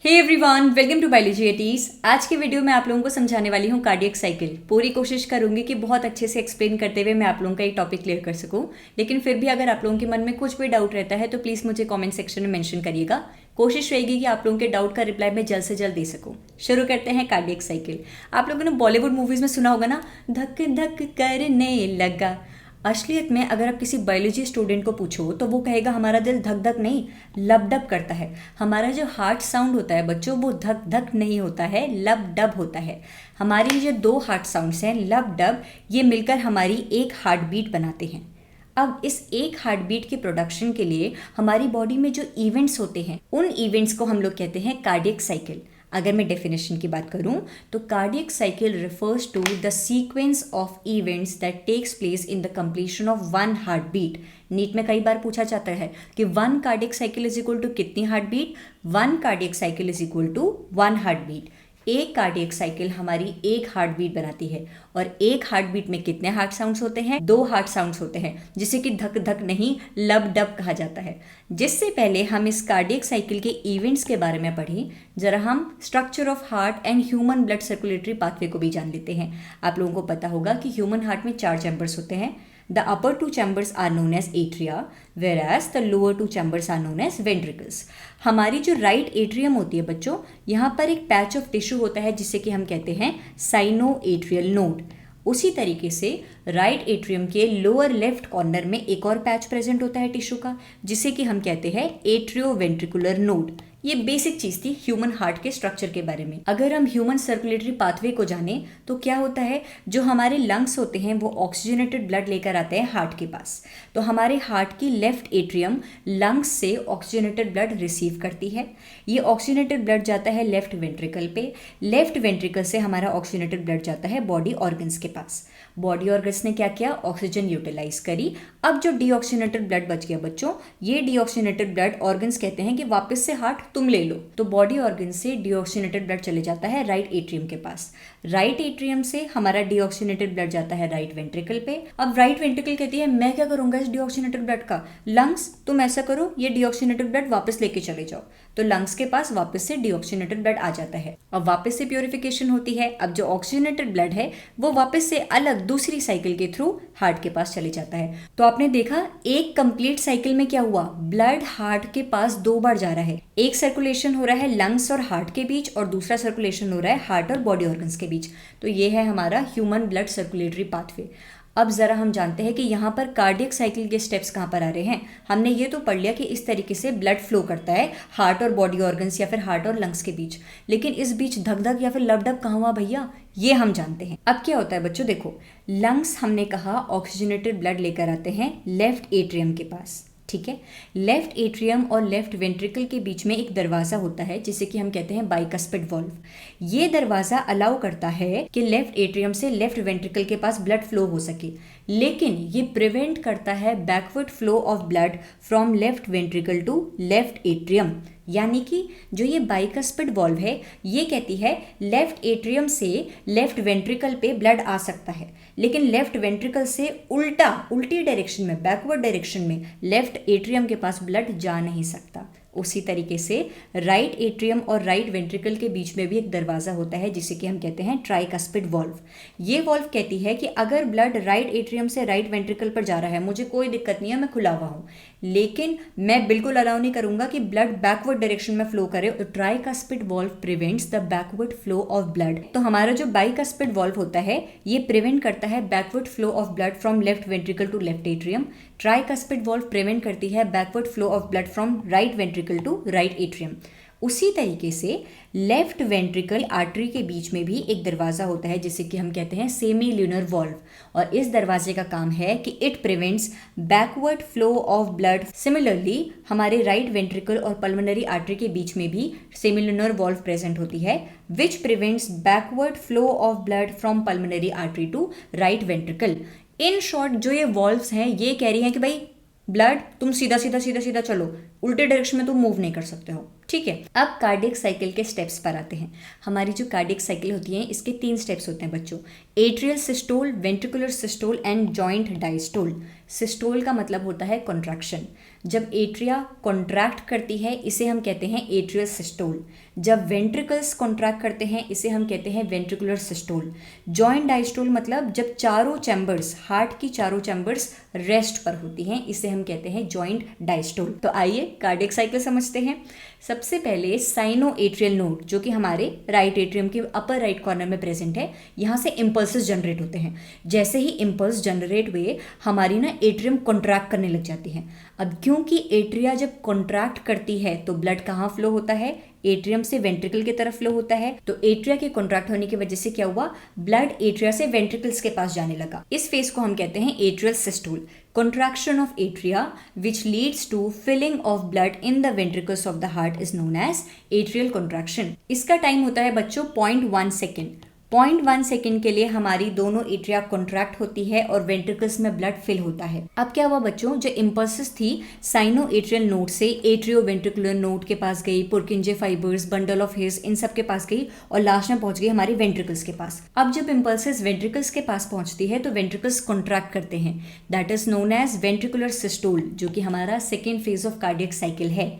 Hey everyone, welcome to biology eighties. आज की video में आप लोगों को समझाने वाली हूँ कार्डियक साइकिल। पूरी कोशिश करूंगी कि बहुत अच्छे से एक्सप्लेन करते हुए मैं आप लोगों का एक टॉपिक क्लियर कर सकूं। लेकिन फिर भी अगर आप लोगों के मन में कुछ भी डाउट रहता है तो प्लीज़ मुझे कमेंट सेक्शन में मेंशन करिएगा। कोशिश रहेगी कि आप लोगों के डाउट का रिप्लाई मैं जल्द से जल्द दे सकूं। शुरू करते हैं कार्डियक साइकिल। आप लोगों ने बॉलीवुड मूवीज में सुना होगा ना, धक धक करने लगा। असलियत में अगर आप किसी बायोलॉजी स्टूडेंट को पूछो तो वो कहेगा हमारा दिल धक धक नहीं, लब डब करता है। हमारा जो हार्ट साउंड होता है बच्चों, वो धक धक नहीं होता है, लब डब होता है। हमारी जो दो हार्ट साउंड्स हैं, लब डब, ये मिलकर हमारी एक हार्ट बीट बनाते हैं। अब इस एक हार्ट बीट के प्रोडक्शन के लिए हमारी बॉडी में जो इवेंट्स होते हैं, उन इवेंट्स को हम लोग कहते हैं कार्डियक साइकिल। अगर मैं डेफिनेशन की बात करूं तो cardiac cycle refers to the sequence of events that takes place in the completion of one heart beat. NEET में कई बार पूछा जाता है कि one cardiac cycle is equal to कितनी heart beat. One cardiac cycle is equal to one heart beat. एक cardiac cycle हमारी एक हार्ट बीट बनाती है। और एक हार्ट बीट में कितने हार्ट साउंड्स होते हैं? दो हार्ट साउंड्स होते हैं, जिसे कि धक धक नहीं, लब डब कहा जाता है। जिससे पहले हम इस कार्डियक साइकिल के इवेंट्स के बारे में पढ़ें, जरा हम structure of heart and human blood circulatory pathway को भी जान लेते हैं। आप लोगों को पता होगा कि ह्यूमन हार्ट में 4 चैम्बर्स होते हैं। The upper two chambers are known as atria, whereas the lower two chambers are known as ventricles. हमारी जो राइट एट्रियम होती है बच्चों, यहाँ पर एक पैच ऑफ टिश्यू होता है जिसे कि हम कहते हैं साइनो एट्रियल नोड। उसी तरीके से राइट एट्रियम के लोअर लेफ्ट कॉर्नर में एक और पैच प्रेजेंट होता है टिश्यू का, जिसे कि हम कहते हैं एट्रियो वेंट्रिकुलर नोड। ये बेसिक चीज थी ह्यूमन हार्ट के स्ट्रक्चर के बारे में। अगर हम ह्यूमन सर्कुलेटरी पाथवे को जाने तो क्या होता है, जो हमारे लंग्स होते हैं वो ऑक्सीजनेटेड ब्लड लेकर आते हैं हार्ट के पास। तो हमारे हार्ट की लेफ्ट एट्रियम लंग्स से ऑक्सीजनेटेड ब्लड रिसीव करती है। ये ऑक्सीजनेटेड ब्लड जाता है लेफ्ट वेंट्रिकल पे। लेफ्ट वेंट्रिकल से हमारा ऑक्सीजनेटेड ब्लड जाता है बॉडी ऑर्गन्स के पास। बॉडी ऑर्गन्स ने क्या किया? ऑक्सीजन यूटिलाइज करी। अब जो डीऑक्सीजनेटेड ब्लड बच गया बच्चों, ये डीऑक्सीजनेटेड ब्लड ऑर्गन्स कहते हैं कि वापस से हार्ट तुम ले लो। तो बॉडी ऑर्गन से डीऑक्सीजनेटेड ब्लड चले जाता है राइट एट्रियम के पास। राइट एट्रियम से हमारा डीऑक्सीजनेटेड ब्लड जाता है राइट वेंट्रिकल पे। अब राइट वेंट्रिकल कहती है मैं क्या करूंगा इस डीऑक्सीजनेटेड ब्लड का? लंग्स, तुम ऐसा करो, ये डीऑक्सीजनेटेड ब्लड वापस लेके चले जाओ। तो लंग्स के पास वापस से डीऑक्सीजनेटेड ब्लड आ जाता है और वापस से प्योरिफिकेशन होती है। अब जो ऑक्सीजनेटेड ब्लड है वो वापस से अलग दूसरी साइकिल के थ्रू हार्ट के पास चले जाता है। तो आपने देखा एक कंप्लीट साइकिल में क्या हुआ, ब्लड हार्ट के पास 2 बार जा रहा है। एक सर्कुलेशन हो रहा है लंग्स और हार्ट के बीच और दूसरा सर्कुलेशन हो रहा है हार्ट और बॉडी ऑर्गन्स के बीच। तो ये है हमारा ह्यूमन ब्लड सर्कुलेटरी पाथवे। अब जरा हम जानते हैं कि यहाँ पर कार्डियक साइकिल के स्टेप्स कहाँ पर आ रहे हैं। हमने ये तो पढ़ लिया कि इस तरीके से ब्लड फ्लो करता है हार्ट और बॉडी ऑर्गन्स या फिर हार्ट और लंग्स के बीच, लेकिन इस बीच धक धक या फिर लब डब कहाँ हुआ भैया, ये हम जानते हैं। अब क्या होता है बच्चों, देखो लंग्स हमने कहा ऑक्सीजनेटेड ब्लड लेकर आते हैं लेफ्ट एट्रियम के पास, ठीक है। लेफ्ट एट्रियम और लेफ्ट वेंट्रिकल के बीच में एक दरवाजा होता है जिसे कि हम कहते हैं बाइकस्पिड वॉल्व। ये दरवाजा अलाउ करता है कि लेफ्ट एट्रियम से लेफ्ट वेंट्रिकल के पास ब्लड फ्लो हो सके, लेकिन ये प्रिवेंट करता है backward flow of blood from left ventricle to left atrium. यानी कि जो ये बाइकस्पिड वॉल्व है ये कहती है लेफ्ट एट्रियम से लेफ्ट वेंट्रिकल पे ब्लड आ सकता है, लेकिन लेफ्ट वेंट्रिकल से उल्टी डायरेक्शन में, बैकवर्ड डायरेक्शन में लेफ्ट एट्रियम के पास ब्लड जा नहीं सकता। उसी तरीके से राइट एट्रियम और राइट वेंट्रिकल के बीच में भी एक दरवाज़ा होता है जिसे कि हम कहते हैं ट्राइकस्पिड वॉल्व। ये वॉल्व कहती है कि अगर ब्लड राइट एट्रियम से राइट वेंट्रिकल पर जा रहा है, मुझे कोई दिक्कत नहीं है, मैं खुला हुआ हूँ, लेकिन मैं बिल्कुल अलाउ नहीं करूंगा कि ब्लड बैकवर्ड डायरेक्शन में फ्लो करे। तो tricuspid valve prevents the backward flow of blood. तो हमारा जो बाइकस्पिड वॉल्व होता है ये प्रिवेंट करता है backward flow of blood from left ventricle to left atrium. Tricuspid valve prevent करती है backward flow of blood from right ventricle to right atrium. उसी तरीके से लेफ्ट वेंट्रिकल आर्टरी के बीच में भी एक दरवाज़ा होता है जिसे कि हम कहते हैं सेमी ल्यूनर वॉल्व, और इस दरवाजे का काम है कि it prevents backward flow of blood. Similarly हमारे राइट वेंट्रिकल और पल्मोनरी आर्टरी के बीच में भी सेमी ल्यूनर वॉल्व प्रेजेंट होती है which prevents backward flow of blood from pulmonary artery to right ventricle. In short जो ये वॉल्व्स हैं ये कह रही हैं कि भाई ब्लड तुम सीधा सीधा सीधा सीधा चलो, उल्टे डायरेक्शन में तुम मूव नहीं कर सकते हो, ठीक है। अब कार्डियक साइकिल के स्टेप्स पर आते हैं। हमारी जो कार्डियक साइकिल होती है इसके 3 स्टेप्स होते हैं बच्चों, atrial systole, ventricular systole and joint diastole. Systole का मतलब होता है कॉन्ट्रैक्शन, जब एट्रिया कॉन्ट्रैक्ट करती है इसे हम कहते हैं एट्रियल सिस्टोल। जब वेंट्रिकल्स कॉन्ट्रैक्ट करते हैं इसे हम कहते हैं वेंट्रिकुलर सिस्टोल। जॉइंट डायस्टोल मतलब जब चारों चैम्बर्स, हार्ट की चारों चैम्बर्स रेस्ट पर होती हैं, इसे हम कहते हैं जॉइंट डायस्टोल। तो आइए कार्डियक साइकिल समझते हैं। सबसे पहले साइनो एट्रियल नोड जो कि हमारे राइट एट्रियम के अपर राइट कॉर्नर में प्रेजेंट है, यहाँ से इम्पल्सेस जनरेट होते हैं। जैसे ही इम्पल्स जनरेट हुए हमारी ना एट्रियम कॉन्ट्रैक्ट करने लग जाती है। अब क्योंकि एट्रिया जब कॉन्ट्रैक्ट करती है तो ब्लड कहाँ फ्लो होता है, एट्रियम से वेंट्रिकल की तरफ फ्लो होता है। तो एट्रिया के कॉन्ट्रैक्ट होने की वजह से क्या हुआ, ब्लड एट्रिया से वेंट्रिकल्स के पास जाने लगा। इस फेज को हम कहते हैं atrial systole. Contraction of atria which leads to filling of blood in the ventricles of the heart is known as atrial contraction. इसका टाइम होता है बच्चों 0.1 सेकेंड। 0.1 सेकेंड के लिए हमारी दोनों एट्रिया कॉन्ट्रैक्ट होती है और वेंट्रिकल्स में ब्लड फिल होता है। अब क्या हुआ बच्चों, जो इम्पल्सेस थी साइनो एट्रियल नोड से एट्रियो वेंट्रिकुलर नोड के पास गई, Purkinje fibres, bundle of hairs, इन सब के पास गई और लास्ट में पहुंच गई हमारी वेंट्रिकल्स के पास। अब जब इम्पल्सेस वेंट्रिकल्स के पास पहुंचती है तो वेंट्रिकल्स कॉन्ट्रैक्ट करते हैं, that is known as ventricular systole, जो कि हमारा second phase of cardiac cycle है।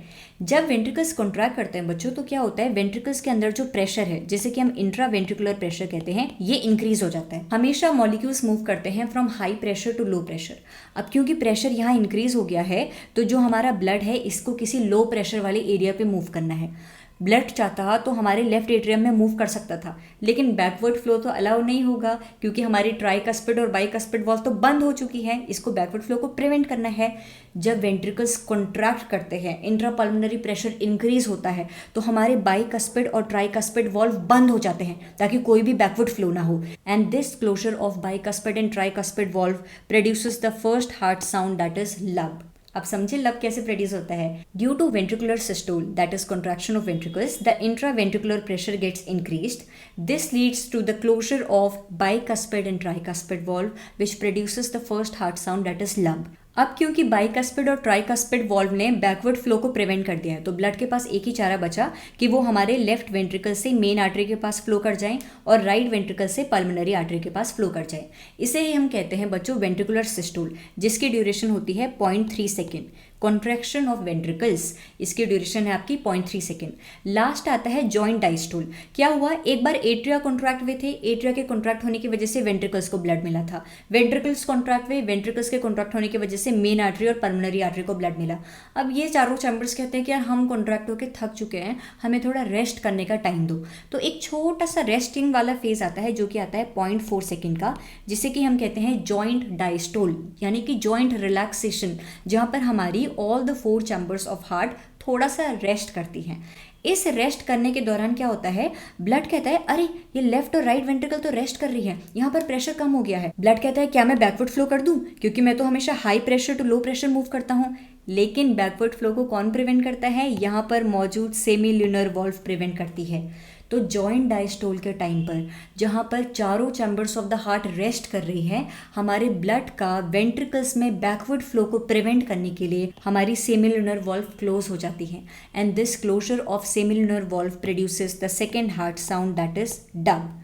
जब वेंट्रिकल्स कॉन्ट्रैक्ट करते हैं बच्चों तो क्या होता है, वेंट्रिकल्स के अंदर जो प्रेशर है जिसे कि हम इंट्रा वेंट्रिकुलर प्रेशर कहते हैं, ये इंक्रीज हो जाता है। हमेशा मॉलिक्यूल्स मूव करते हैं from high pressure to low pressure. अब क्योंकि प्रेशर यहाँ इंक्रीज हो गया है तो जो हमारा ब्लड है इसको किसी लो प्रेशर वाले एरिया पे मूव करना है। ब्लड चाहता तो हमारे लेफ्ट एट्रियम में मूव कर सकता था, लेकिन बैकवर्ड फ्लो तो अलाउ नहीं होगा क्योंकि हमारी ट्राइकस्पिड और बाइकस्पिड वॉल्व तो बंद हो चुकी है। इसको बैकवर्ड फ्लो को प्रिवेंट करना है। जब वेंट्रिकल्स कॉन्ट्रैक्ट करते हैं, इंट्रापल्मोनरी प्रेशर इंक्रीज होता है तो हमारे बाइकस्पिड और ट्राइकस्पिड वॉल्व बंद हो जाते हैं ताकि कोई भी बैकवर्ड फ्लो ना हो। And this closure of bicuspid and tricuspid valve produces the first heart sound that is lub. अब समझे लब कैसे प्रोड्यूस होता है। Due to ventricular systole that is contraction of ventricles, the intraventricular pressure gets increased. This leads to the closure of bicuspid and tricuspid valve which produces the first heart sound that is lub. अब क्योंकि bicuspid और tricuspid valve ने backward flow को prevent कर दिया है तो blood के पास एक ही चारा बचा कि वो हमारे लेफ्ट वेंट्रिकल से मेन आर्टरी के पास फ्लो कर जाएं और राइट वेंट्रिकल से पल्मोनरी आर्टरी के पास फ्लो कर जाएं। इसे ही हम कहते हैं बच्चों वेंट्रिकुलर सिस्टोल, जिसकी ड्यूरेशन होती है 0.3 सेकेंड। कॉन्ट्रैक्शन ऑफ वेंट्रिकल्स, इसकी ड्यूरेशन है आपकी 0.3 सेकेंड। लास्ट आता है जॉइंट डायस्टोल। क्या हुआ, एक बार एट्रिया कॉन्ट्रैक्ट हुए थे, एट्रिया के कॉन्ट्रैक्ट होने की वजह से वेंट्रिकल्स को ब्लड मिला था। वेंट्रिकल्स कॉन्ट्रैक्ट हुए, वेंट्रिकल्स के कॉन्ट्रैक्ट होने की वजह से मेन आर्टरी और पल्मोनरी आर्टरी को ब्लड मिला। अब ये चारों चैम्बर्स कहते हैं कि यार हम कॉन्ट्रैक्ट होकर थक चुके हैं, हमें थोड़ा रेस्ट करने का टाइम दो। तो एक छोटा सा रेस्टिंग वाला फेज आता है जो कि आता है 0.4 सेकेंड का, जिसे कि हम कहते हैं जॉइंट डायस्टोल, यानी कि जॉइंट रिलैक्सेशन, जहाँ पर हमारी all the 4 chambers of heart थोड़ा सा रेस्ट करती हैं। इस रेस्ट करने के दौरान क्या होता है, ब्लड कहता है अरे ये लेफ्ट और राइट वेंट्रिकल तो रेस्ट कर रही है, यहाँ पर प्रेशर कम हो गया है। ब्लड कहता है क्या मैं बैकवर्ड फ्लो कर दूं, क्योंकि मैं तो हमेशा high pressure to low pressure move करता हूँ। लेकिन बैकवर्ड फ्लो को कौन प्रिवेंट करता है, यहाँ पर मौजूद सेमी ल्यूनर वॉल्व प्रिवेंट करती है। तो जॉइंट डायस्टोल के टाइम पर जहाँ पर चारों chambers of the heart rest कर रही है, हमारे ब्लड का वेंट्रिकल्स में बैकवर्ड फ्लो को प्रिवेंट करने के लिए हमारी सेमिल्यूनर वॉल्व क्लोज हो जाती है। And this closure of semilunar valve produces the second heart sound that is dub.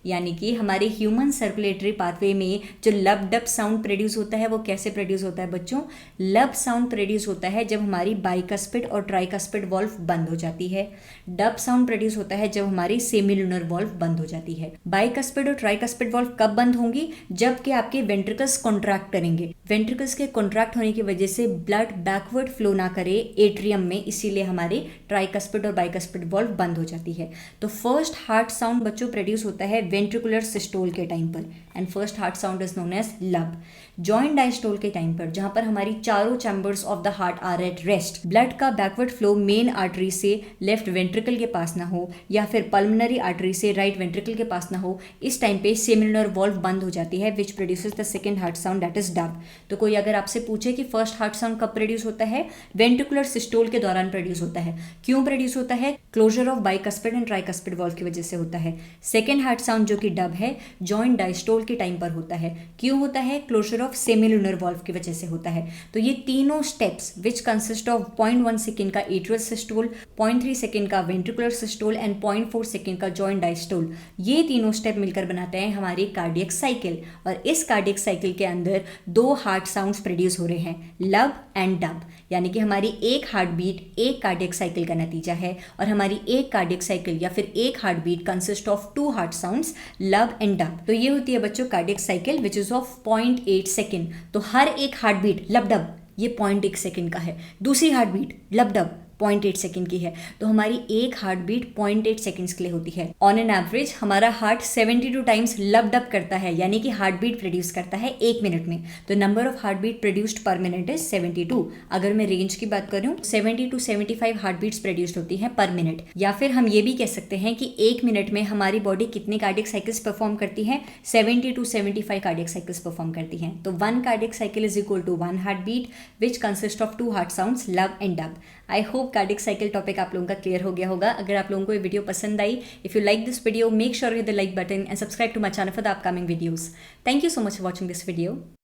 यानी कि हमारे ह्यूमन सर्कुलेटरी पाथवे में जो लब डब साउंड प्रोड्यूस होता है वो कैसे प्रोड्यूस होता है बच्चों, लब साउंड प्रोड्यूस होता है जब हमारी बाइकस्पिड और ट्राइकस्पिड वॉल्व बंद हो जाती है। डब साउंड प्रोड्यूस होता है जब हमारी सेमिल्यूनर वॉल्व बंद हो जाती है। बाइकस्पिड और ट्राइकस्पिड वॉल्व कब बंद होंगी, जबकि आपके वेंट्रिकल्स कॉन्ट्रैक्ट करेंगे। वेंट्रिकल्स के कॉन्ट्रैक्ट होने की वजह से ब्लड बैकवर्ड फ्लो ना करे एट्रियम में, इसीलिए हमारी ट्राइकस्पिड और बाइकस्पिड वॉल्व बंद हो जाती है। तो फर्स्ट हार्ट साउंड बच्चों प्रोड्यूस होता है वेंट्रिकुलर सिस्टोल के टाइम पर, and first heart sound is known as lub. Joint diastole के टाइम पर जहां पर हमारी चारों chambers of the heart are at rest, blood का बैकवर्ड फ्लो मेन आर्टरी से लेफ्ट वेंट्रिकल के पास ना हो या फिर पल्मोनरी आर्टरी से राइट वेंट्रिकल के पास ना हो, इस टाइम पे सेमिल्यूनर वॉल्व बंद हो जाती है which produces the second heart sound that is dub. तो कोई अगर आपसे पूछे कि फर्स्ट हार्ट साउंड कब प्रोड्यूस होता है, वेंट्रिकुलर सिस्टोल के दौरान प्रोड्यूस होता है। क्यों प्रोड्यूस होता है, closure of bicuspid and tricuspid valve की वजह से होता है। सेकेंड हार्ट साउंड साउंड जो कि डब है जॉइंट डायस्टोल के टाइम पर होता है। क्यों होता है? क्लोजर ऑफ सेमिलुनर वॉल्व की वजह से होता है। तो ये तीनों steps which consist of 0.1 second का एट्रियल सिस्टोल, 0.3 सेकेंड का वेंट्रिकुलर सिस्टोल एंड 0.4 सेकेंड का जॉइंट डायस्टोल, ये तीनों स्टेप मिलकर बनाते हैं हमारी कार्डियक साइकिल। और इस कार्डियक साइकिल के अंदर दो हार्ट साउंड्स प्रोड्यूस हो रहे हैं, लब एंड डब, यानी कि हमारी एक हार्ट बीट एक कार्डियक साइकिल का नतीजा है और हमारी एक कार्डियक साइकिल या फिर एक heart beat consist of two heart sounds, lub and dub. तो ये होती है बच्चों cardiac cycle which is of 0.8 second. तो हर एक हार्ट बीट लब डब ये 0.1 सेकेंड का है, दूसरी heart beat lub dub 0.8 second की है। तो हमारी एक हार्ट बीट 0.8 सेकेंड्स के लिए होती है। ऑन एन एवरेज हमारा हार्ट 72 टाइम्स लब डब करता है, यानी कि हार्ट बीट प्रोड्यूस करता है एक मिनट में। तो number of heart beat produced per minute is 72। अगर मैं रेंज की बात करूं 70 to 75 हार्ट बीट्स प्रोड्यूस्ड होती हैं पर मिनट। या फिर हम ये भी कह सकते हैं कि एक मिनट में हमारी बॉडी कितने कार्डियक साइकिल्स परफॉर्म करती है, 70 to 75 कार्डियक साइकिल्स परफॉर्म करती हैं। तो 1 cardiac cycle is equal to 1 heart beat which consist of 2 heart sounds, lub and dub. I hope cardiac cycle topic आप लोगों का क्लियर हो गया होगा। अगर आप लोगों को ये वीडियो पसंद आई, if you like this video, make sure hit the like button and subscribe to my channel for the upcoming videos. Thank you so much for watching this video.